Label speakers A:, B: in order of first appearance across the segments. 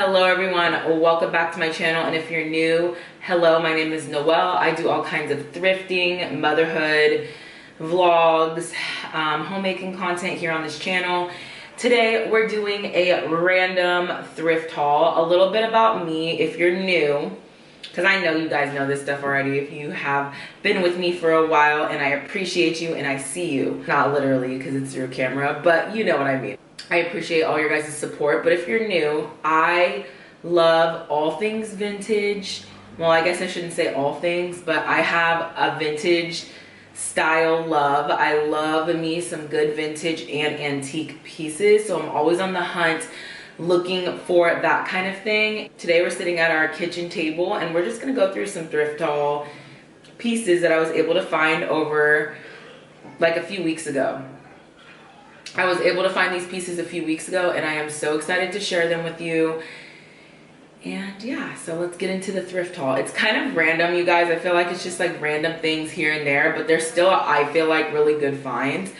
A: Hello everyone, welcome back to my channel, and if you're new, hello, my name is Noelle. I do all kinds of thrifting, motherhood, vlogs, homemaking content here on this channel. Today we're doing a random thrift haul, a little bit about me if you're new, because I know you guys know this stuff already if you have been with me for a while, and I appreciate you and I see you. Not literally because it's through camera, but you know what I mean. I appreciate all your guys' support, but if you're new, I love all things vintage. Well, I guess I shouldn't say all things, but I have a vintage style love. I love me some good vintage and antique pieces, so I'm always on the hunt looking for that kind of thing. Today we're sitting at our kitchen table and we're just gonna go through some thrift haul pieces that I was able to find over like a few weeks ago. I was able to find these pieces a few weeks ago and I am so excited to share them with you. And yeah, so let's get into the thrift haul. It's kind of random, you guys. I feel like it's just like random things here and there, but they're still, I feel like, really good finds.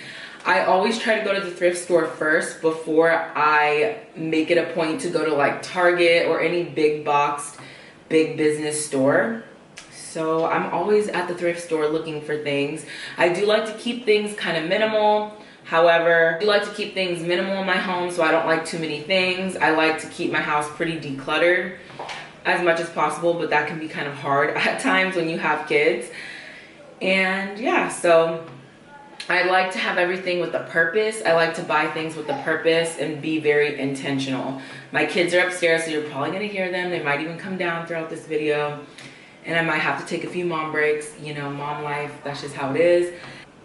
A: I always try to go to the thrift store first before I make it a point to go to like Target or any big boxed, big business store. So I'm always at the thrift store looking for things. I do like to keep things kind of minimal. However, I do like to keep things minimal in my home, so I don't like too many things. I like to keep my house pretty decluttered as much as possible, but that can be kind of hard at times when you have kids. And yeah, so I like to have everything with a purpose. I like to buy things with a purpose and be very intentional. My kids are upstairs, so you're probably gonna hear them. They might even come down throughout this video. And I might have to take a few mom breaks. You know, mom life, that's just how it is.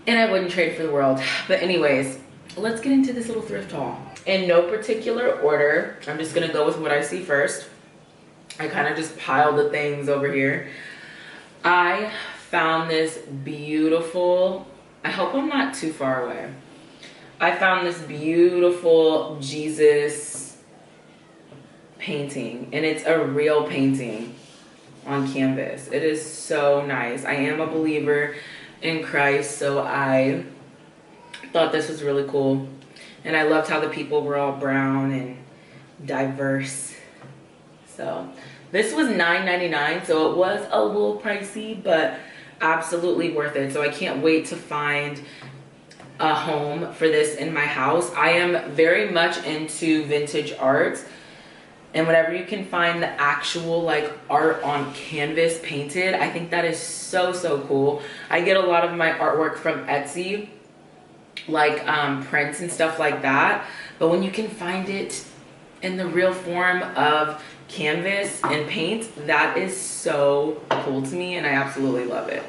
A: And I wouldn't trade for the world. But anyways, let's get into this little thrift haul. In no particular order, I'm just gonna go with what I see first. I kind of just piled the things over here. I found this beautiful, I hope I'm not too far away. I found this beautiful Jesus painting, and it's a real painting on canvas. It is so nice. I am a believer in Christ, so I thought this was really cool, and I loved how the people were all brown and diverse. So this was $9.99, so it was a little pricey, but absolutely worth it. So I can't wait to find a home for this in my house. I am very much into vintage art, and whenever you can find the actual like art on canvas painted, I think that is so cool. I get a lot of my artwork from Etsy, like prints and stuff like that, but when you can find it in the real form of canvas and paint, that is so cool to me, and I absolutely love it.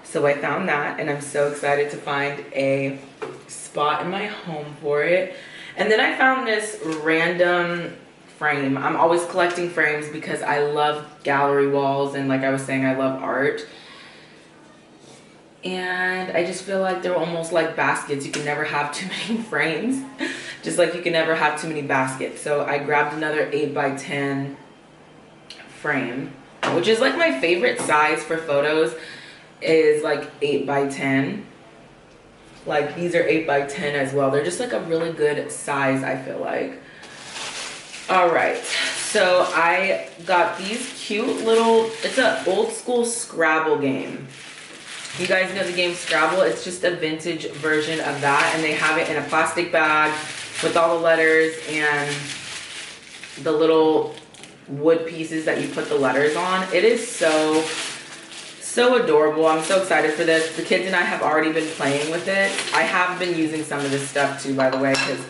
A: So I found that, and I'm so excited to find a spot in my home for it. And then I found this random frame. I'm always collecting frames because I love gallery walls, and like I was saying, I love art. And I just feel like they're almost like baskets. You can never have too many frames, just like you can never have too many baskets. So I grabbed another 8x10 frame, which is like my favorite size for photos, is like 8x10. Like these are 8x10 as well. They're just like a really good size, I feel like. All right, so I got these cute little, it's an old school Scrabble game. You guys know the game Scrabble. It's just a vintage version of that, and they have it in a plastic bag with all the letters and the little wood pieces that you put the letters on. It is so adorable. I'm so excited for this. The kids and I have already been playing with it. I have been using some of this stuff too, by the way, because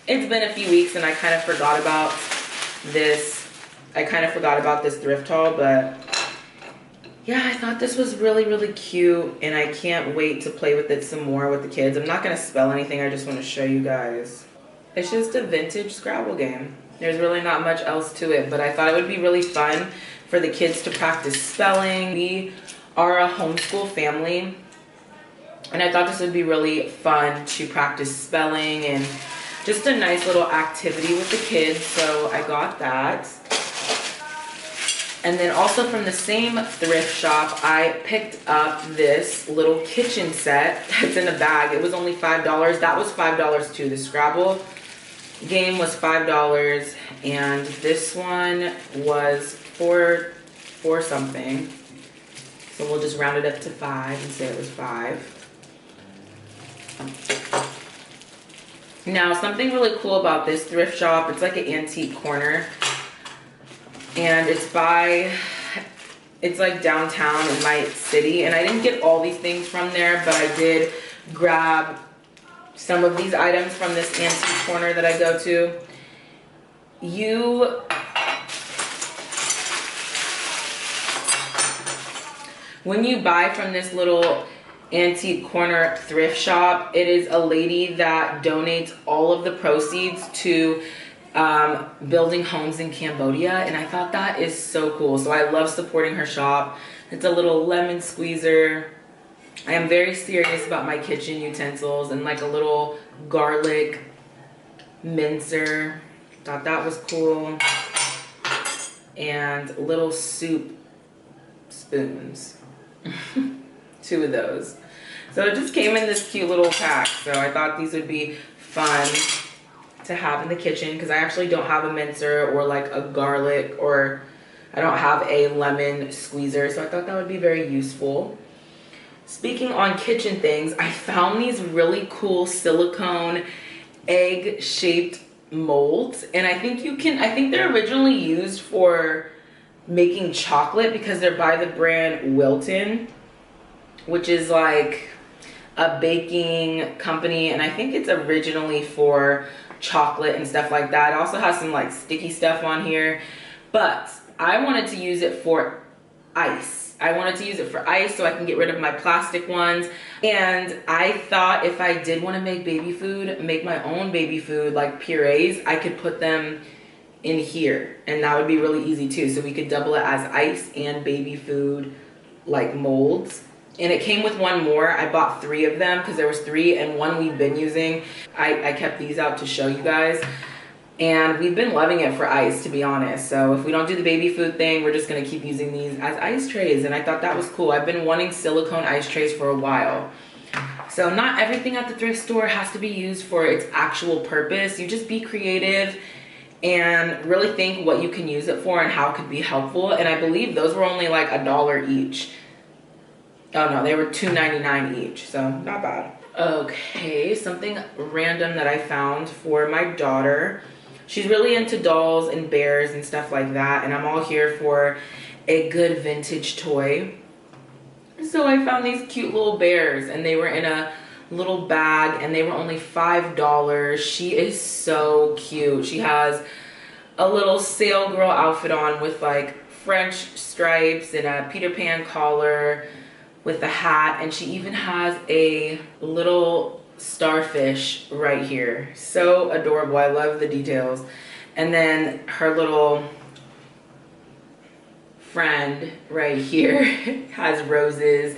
A: it's been a few weeks and I kind of forgot about this. I kind of forgot about this thrift haul, but yeah, I thought this was really cute, and I can't wait to play with it some more with the kids. I'm not going to spell anything. I just want to show you guys. It's just a vintage Scrabble game. There's really not much else to it, but I thought it would be really fun for the kids to practice spelling. We are a homeschool family, and I thought this would be really fun to practice spelling and just a nice little activity with the kids, so I got that. And then also from the same thrift shop, I picked up this little kitchen set that's in a bag. It was only $5. That was $5 too. The Scrabble game was $5, and this one was four something. So we'll just round it up to 5 and say it was 5. Now, something really cool about this thrift shop, it's like an antique corner, and it's like downtown in my city, and I didn't get all these things from there, but I did grab some of these items from this antique corner that I go to. When you buy from this little antique corner thrift shop, it is a lady that donates all of the proceeds to building homes in Cambodia, and I thought that is so cool. So I love supporting her shop. It's a little lemon squeezer. I am very serious about my kitchen utensils, and like a little garlic mincer. Thought that was cool. And little soup spoons. 2 of those. So it just came in this cute little pack. So I thought these would be fun to have in the kitchen, because I actually don't have a mincer or like a garlic, or I don't have a lemon squeezer. So I thought that would be very useful. Speaking on kitchen things, I found these really cool silicone egg shaped molds, and I think they're originally used for making chocolate, because they're by the brand Wilton, which is like a baking company, and I think it's originally for chocolate and stuff like that. It also has some like sticky stuff on here, but I wanted to use it for ice. I wanted to use it for ice so I can get rid of my plastic ones. And I thought if I did want to make baby food, make my own baby food, like purees, I could put them in here, and that would be really easy too. So we could double it as ice and baby food like molds. And it came with one more. I bought 3 of them because there was 3, and one we've been using. I kept these out to show you guys, and we've been loving it for ice, to be honest. So if we don't do the baby food thing, we're just gonna keep using these as ice trays, and I thought that was cool. I've been wanting silicone ice trays for a while. So not everything at the thrift store has to be used for its actual purpose. You just be creative and really think what you can use it for and how it could be helpful. And I believe those were only like $1 each. Oh no, they were $2.99 each, so not bad. Okay, something random that I found for my daughter. She's really into dolls and bears and stuff like that, and I'm all here for a good vintage toy. So I found these cute little bears, and they were in a little bag, and they were only $5. She is so cute. She has a little sail girl outfit on with like French stripes and a Peter Pan collar with a hat, and she even has a little starfish right here. So adorable. I love the details. And then her little friend right here has roses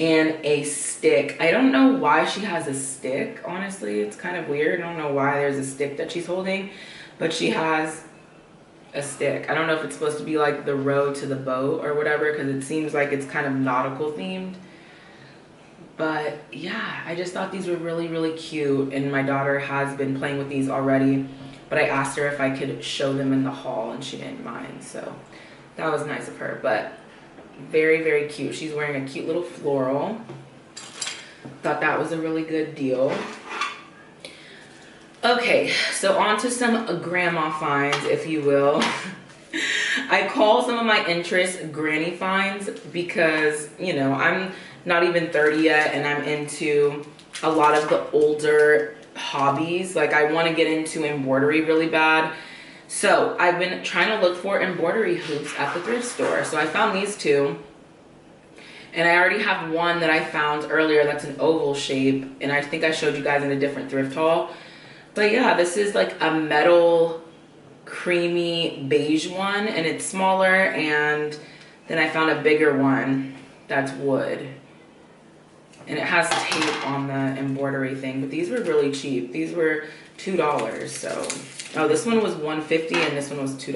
A: and a stick. I don't know why she has a stick, honestly. It's kind of weird. I don't know why there's a stick that she's holding, but she has a stick. I don't know if it's supposed to be like the row to the boat or whatever, because it seems like it's kind of nautical themed. But yeah, I just thought these were really, really cute, and my daughter has been playing with these already, but I asked her if I could show them in the haul, and she didn't mind, so that was nice of her. But very, very cute. She's wearing a cute little floral. Thought that was a really good deal. Okay, so on to some grandma finds, if you will. I call some of my interests granny finds because, you know, I'm not even 30 yet, and I'm into a lot of the older hobbies. Like, I want to get into embroidery really bad. So I've been trying to look for embroidery hoops at the thrift store. So I found these 2. And I already have one that I found earlier that's an oval shape, and I think I showed you guys in a different thrift haul. But yeah, this is like a metal creamy beige one, and it's smaller, and then I found a bigger one that's wood, and it has tape on the embroidery thing. But these were really cheap. These were $2. So oh, this one was $1.50 and this one was $2.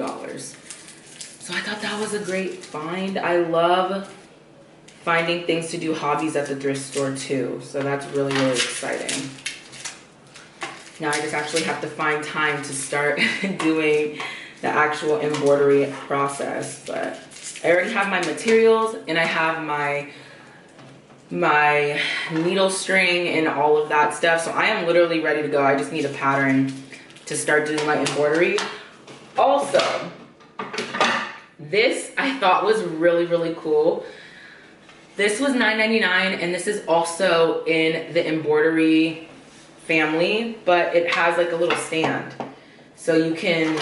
A: So I thought that was a great find. I love finding things to do hobbies at the thrift store too, so that's really, really exciting. Now I just actually have to find time to start doing the actual embroidery process. But I already have my materials and I have my needle string and all of that stuff. So I am literally ready to go. I just need a pattern to start doing my embroidery. Also, this I thought was really, really cool. This was $9.99 and this is also in the embroidery family, but it has like a little stand. So you can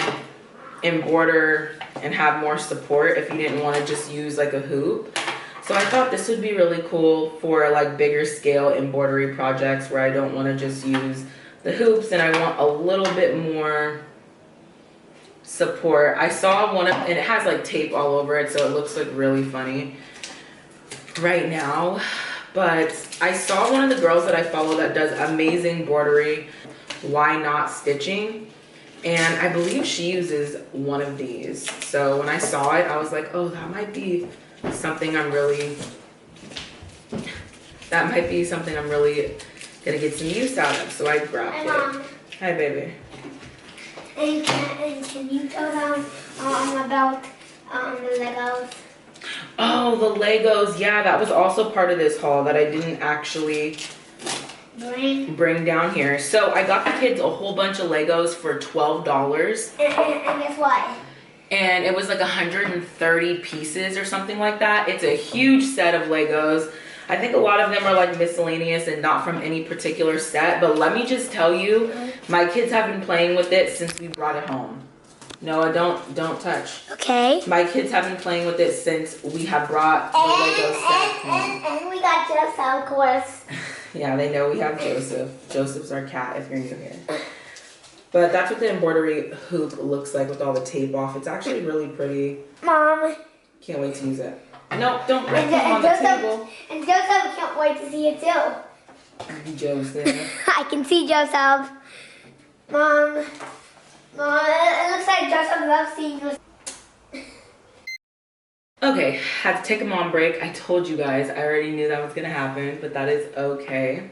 A: embroider and have more support if you didn't want to just use like a hoop. So I thought this would be really cool for like bigger scale embroidery projects where I don't want to just use the hoops and I want a little bit more support. I saw one of, and it has like tape all over it, so it looks like really funny right now. But I saw one of the girls that I follow that does amazing embroidery, Why Not Stitching, and I believe she uses one of these. So when I saw it, I was like, oh, that might be something I'm really gonna get some use out of. So I grabbed it.
B: Mom.
A: Hi, baby.
B: And can you tell them about the Legos?
A: Oh, the Legos. Yeah, that was also part of this haul that I didn't actually bring down here. So I got the kids a whole bunch of Legos for $12.
B: And guess what?
A: And it was like 130 pieces or something like that. It's a huge set of Legos. I think a lot of them are like miscellaneous and not from any particular set. But let me just tell you, my kids have been playing with it since we brought it home. Noah, don't touch.
B: Okay.
A: My kids have been playing with it since we have brought the Lego set home.
B: And we got Joseph, of course.
A: Yeah, they know we have Joseph. Joseph's our cat if you're new here. But that's what the embroidery hoop looks like with all the tape off. It's actually really pretty.
B: Mom.
A: Can't wait to use it. No, don't break them on the table.
B: And Joseph can't wait to see it too.
A: Joseph.
B: I can see Joseph. Mom, it looks like Joseph loves seeing you.
A: Okay, had to take a mom break. I told you guys, I already knew that was gonna happen, but that is okay.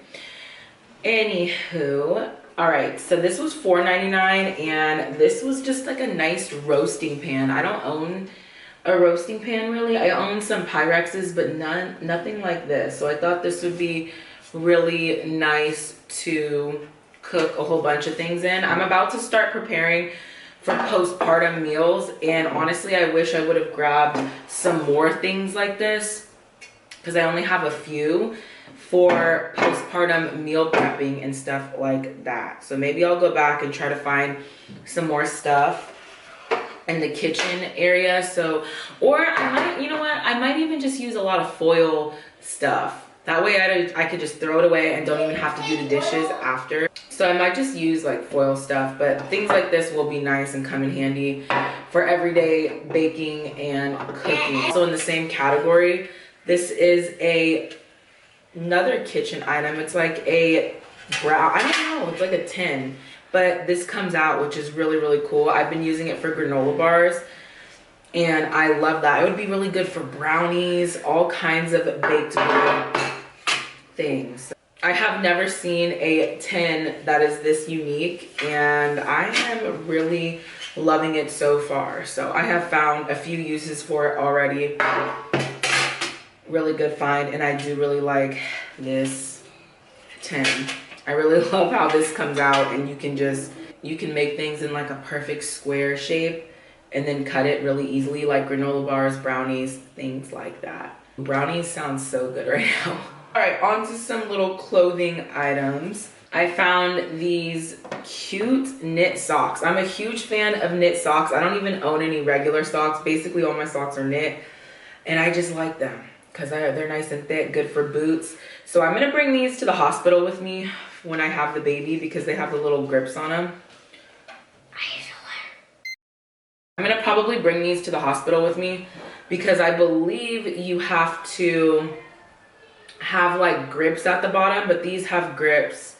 A: Anywho, all right, so this was $4.99 and this was just like a nice roasting pan. I don't own a roasting pan really. I own some Pyrexes, but nothing like this. So I thought this would be really nice to cook a whole bunch of things in. I'm about to start preparing for postpartum meals, and honestly I wish I would have grabbed some more things like this because I only have a few for postpartum meal prepping and stuff like that. So maybe I'll go back and try to find some more stuff in the kitchen area. So, or I might, you know what, I might even just use a lot of foil stuff. That way I could just throw it away and don't even have to do the dishes after. So I might just use like foil stuff, but things like this will be nice and come in handy for everyday baking and cooking. So in the same category, this is another kitchen item. It's like a brown, I don't know, it's like a tin, but this comes out, which is really, really cool. I've been using it for granola bars and I love that. It would be really good for brownies, all kinds of baked good things. I have never seen a tin that is this unique and I am really loving it so far. So I have found a few uses for it already. Really good find, and I do really like this tin. I really love how this comes out and you can make things in like a perfect square shape and then cut it really easily, like granola bars, brownies, things like that. Brownies sound so good right now. All right, on to some little clothing items. I found these cute knit socks. I'm a huge fan of knit socks. I don't even own any regular socks. Basically, all my socks are knit, and I just like them because they're nice and thick, good for boots. So I'm gonna bring these to the hospital with me when I have the baby because they have the little grips on them. I'm gonna probably bring these to the hospital with me because I believe you have to have like grips at the bottom, but these have grips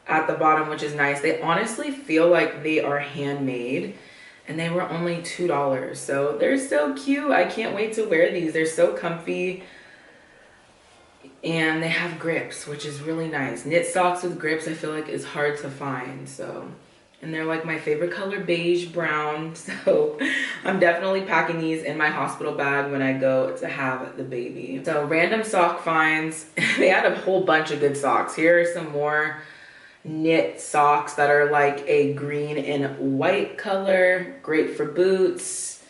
A: at the bottom, which is nice. They honestly feel like they are handmade and they were only $2. So they're so cute. I can't wait to wear these. They're so comfy and they have grips, which is really nice. Knit socks with grips I feel like is hard to find. So And they're like my favorite color, beige brown. So I'm definitely packing these in my hospital bag when I go to have the baby. So random sock finds. They had a whole bunch of good socks. Here are some more knit socks that are like a green and white color. Great for boots.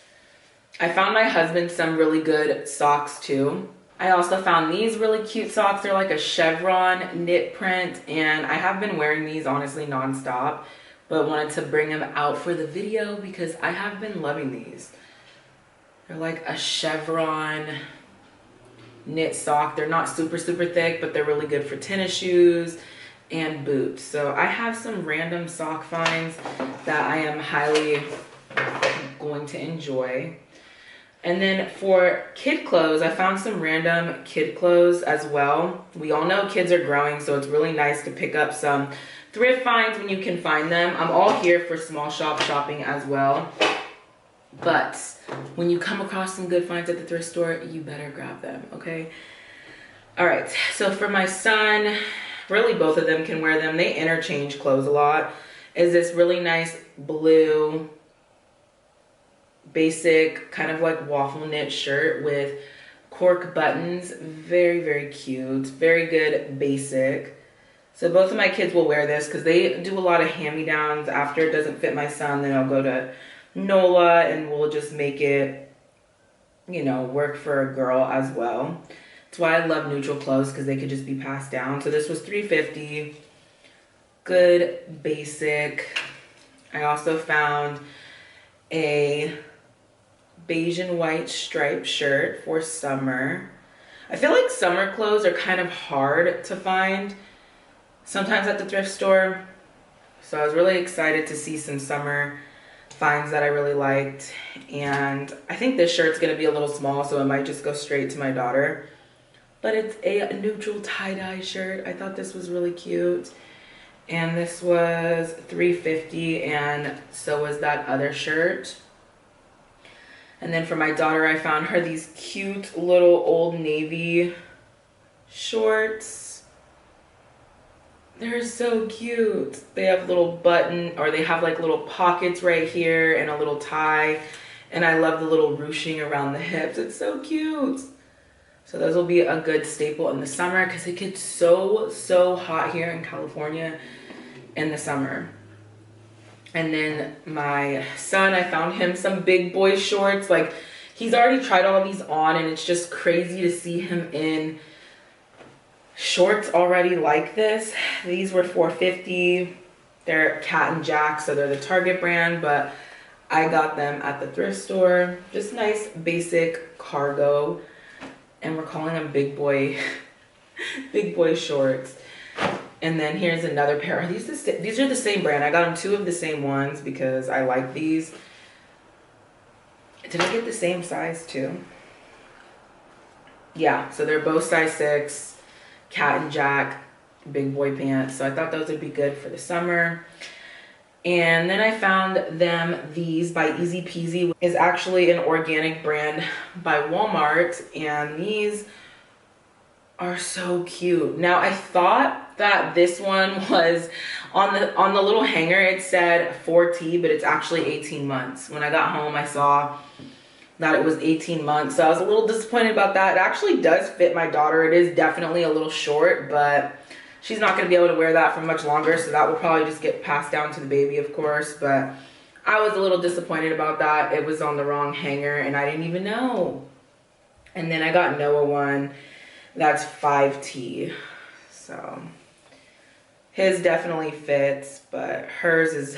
A: I found my husband some really good socks too. I also found these really cute socks. They're like a chevron knit print, and I have been wearing these honestly nonstop, but wanted to bring them out for the video because I have been loving these. They're like a chevron knit sock. They're not super thick, but they're really good for tennis shoes and boots. So I have some random sock finds that I am highly going to enjoy. And then for kid clothes, I found some random kid clothes as well. We all know kids are growing, so it's really nice to pick up some thrift finds when you can find them. I'm all here for small shop shopping as well. But when you come across some good finds at the thrift store, you better grab them, okay? All right, so for my son, really both of them can wear them. They interchange clothes a lot. Is this really nice blue basic kind of like waffle knit shirt with cork buttons. Very cute, very good basic. So both of my kids will wear this because they do a lot of hand-me-downs. After it doesn't fit my son, then I'll go to NOLA and we'll just make it, you know, work for a girl as well. That's why I love neutral clothes, because they could just be passed down. So this was $3.50. Good basic. I also found a beige and white striped shirt for summer. I feel like summer clothes are kind of hard to find sometimes at the thrift store. So I was really excited to see some summer finds that I really liked. And I think this shirt's gonna be a little small, so it might just go straight to my daughter. But it's a neutral tie-dye shirt. I thought this was really cute. And this was $3.50, and so was that other shirt. And then for my daughter, I found her these cute little Old Navy shorts. They're so cute. They have little button, or they have like little pockets right here and a little tie. And I love the little ruching around the hips. It's so cute. So those will be a good staple in the summer, because it gets so hot here in California in the summer. And then my son, I found him some big boy shorts. Like, he's already tried all these on, and it's just crazy to see him in shorts already like this. These were $4.50. They're Cat and Jack, so they're the Target brand, but I got them at the thrift store. Just nice basic cargo, and we're calling them big boy shorts. And then here's another pair. These are the same brand. I got them 2 of the same ones because I like these. Did I get the same size too? Yeah, so they're both size 6, Cat and Jack, big boy pants. So I thought those would be good for the summer. And then I found them these by Easy Peasy. Is actually an organic brand by Walmart, and these are so cute. Now, I thought that this one was on the little hanger, it said 4T, but it's actually 18 months. When I got home, I saw that it was 18 months, so I was a little disappointed about that. It actually does fit my daughter. It is definitely a little short, but she's not gonna be able to wear that for much longer, so that will probably just get passed down to the baby, of course. But I was a little disappointed about that. It was on the wrong hanger, and I didn't even know. And then I got Noah one that's 5T, so his definitely fits, but hers is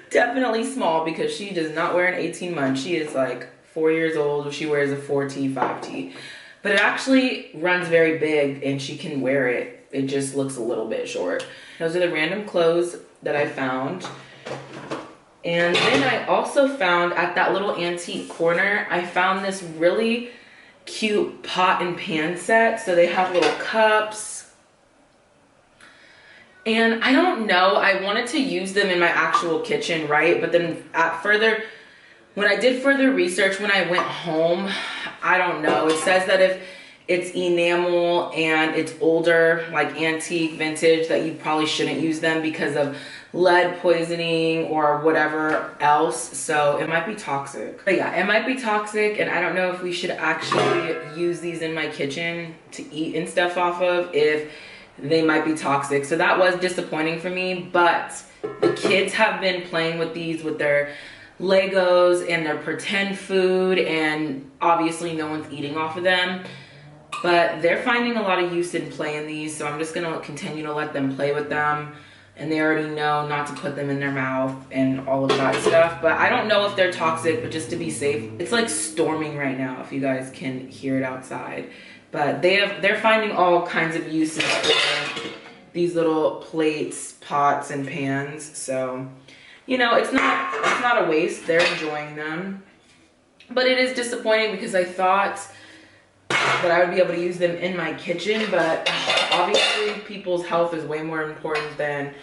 A: definitely small because she does not wear an 18 months. She is like 4 years old. She wears a 4T, 5T, but it actually runs very big and she can wear it. It just looks a little bit short. Those are the random clothes that I found. And then I also found at that little antique corner, I found this really cute pot and pan set. So they have little cups, and I don't know, I wanted to use them in my actual kitchen, right? But then when I did further research, when I went home, I don't know, it says that if it's enamel and it's older, like antique, vintage, that you probably shouldn't use them because of lead poisoning or whatever else, so it might be toxic. But yeah, it might be toxic, and I don't know if we should actually use these in my kitchen to eat and stuff off of, if they might be toxic. So that was disappointing for me, but the kids have been playing with these with their Legos and their pretend food, and obviously no one's eating off of them, but they're finding a lot of use in playing these, so I'm just gonna continue to let them play with them. And they already know not to put them in their mouth and all of that stuff. But I don't know if they're toxic, but just to be safe. It's like storming right now, if you guys can hear it outside. But they're finding all kinds of uses for these little plates, pots, and pans. So, you know, it's not a waste. They're enjoying them. But it is disappointing because I thought that I would be able to use them in my kitchen, but obviously people's health is way more important than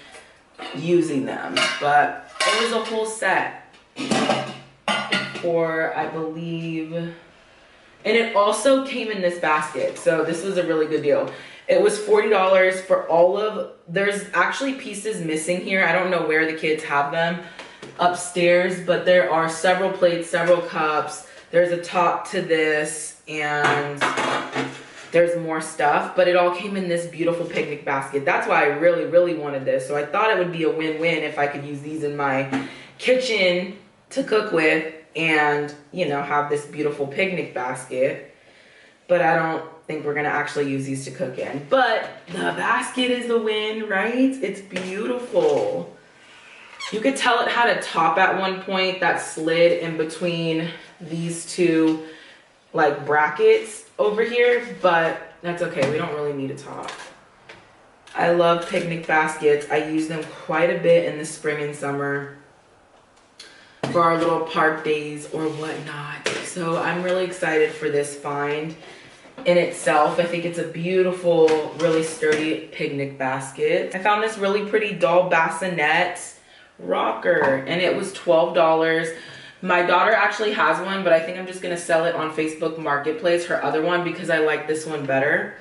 A: using them. But it was a whole set for, I believe, and it also came in this basket, so this was a really good deal. It was $40 for all of, there's actually pieces missing here. I don't know where the kids have them upstairs, but there are several plates, several cups. There's a top to this, and there's more stuff, but it all came in this beautiful picnic basket. That's why I really, really wanted this. So I thought it would be a win-win if I could use these in my kitchen to cook with and, you know, have this beautiful picnic basket. But I don't think we're gonna actually use these to cook in. But the basket is a win, right? It's beautiful. You could tell it had a top at one point that slid in between these two like brackets over here, but that's okay. We don't really need a top. I love picnic baskets. I use them quite a bit in the spring and summer for our little park days or whatnot. So I'm really excited for this find in itself. I think it's a beautiful, really sturdy picnic basket. I found this really pretty doll bassinet rocker, and it was $12. My daughter actually has one, but I think I'm just gonna sell it on Facebook Marketplace, her other one, because I like this one better.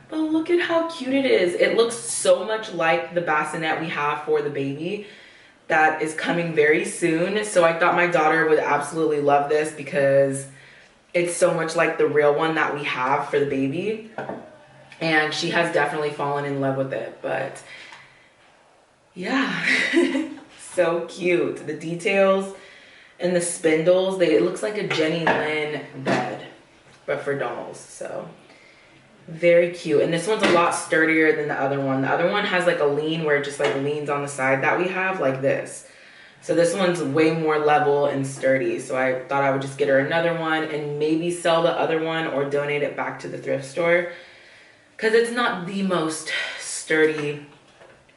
A: But look at how cute it is. It looks so much like the bassinet we have for the baby that is coming very soon. So I thought my daughter would absolutely love this because it's so much like the real one that we have for the baby. And she has definitely fallen in love with it, but yeah. So cute. The details and the spindles, it looks like a Jenny Lynn bed, but for dolls. So very cute. And this one's a lot sturdier than the other one. The other one has like a lean where it just like leans on the side that we have like this. So this one's way more level and sturdy. So I thought I would just get her another one and maybe sell the other one or donate it back to the thrift store, because it's not the most sturdy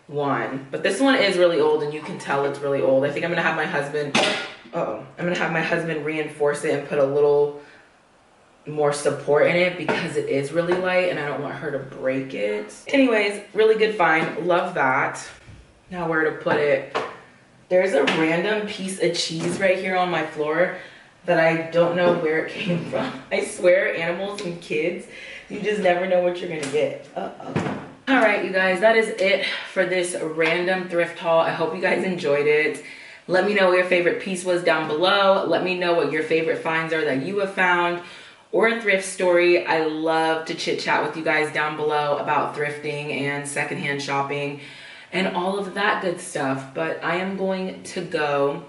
A: one. But this one is really old, and you can tell it's really old. I think I'm gonna have my husband reinforce it and put a little more support in it because it is really light and I don't want her to break it. Anyways, really good find. Love that. Now where to put it. There's a random piece of cheese right here on my floor that I don't know where it came from. I swear, animals and kids, you just never know what you're gonna get. All right, you guys, that is it for this random thrift haul. I hope you guys enjoyed it. Let me know what your favorite piece was down below. Let me know what your favorite finds are that you have found, or a thrift story. I love to chit chat with you guys down below about thrifting and secondhand shopping and all of that good stuff. But I am going to go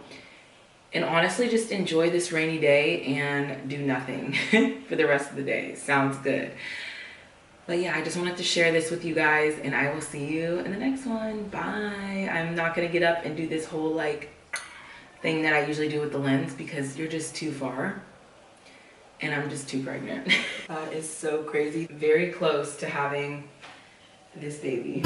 A: and honestly just enjoy this rainy day and do nothing for the rest of the day. Sounds good. But yeah, I just wanted to share this with you guys, and I will see you in the next one. Bye. I'm not gonna get up and do this whole like thing that I usually do with the lens because you're just too far and I'm just too pregnant. It's so crazy. Very close to having this baby.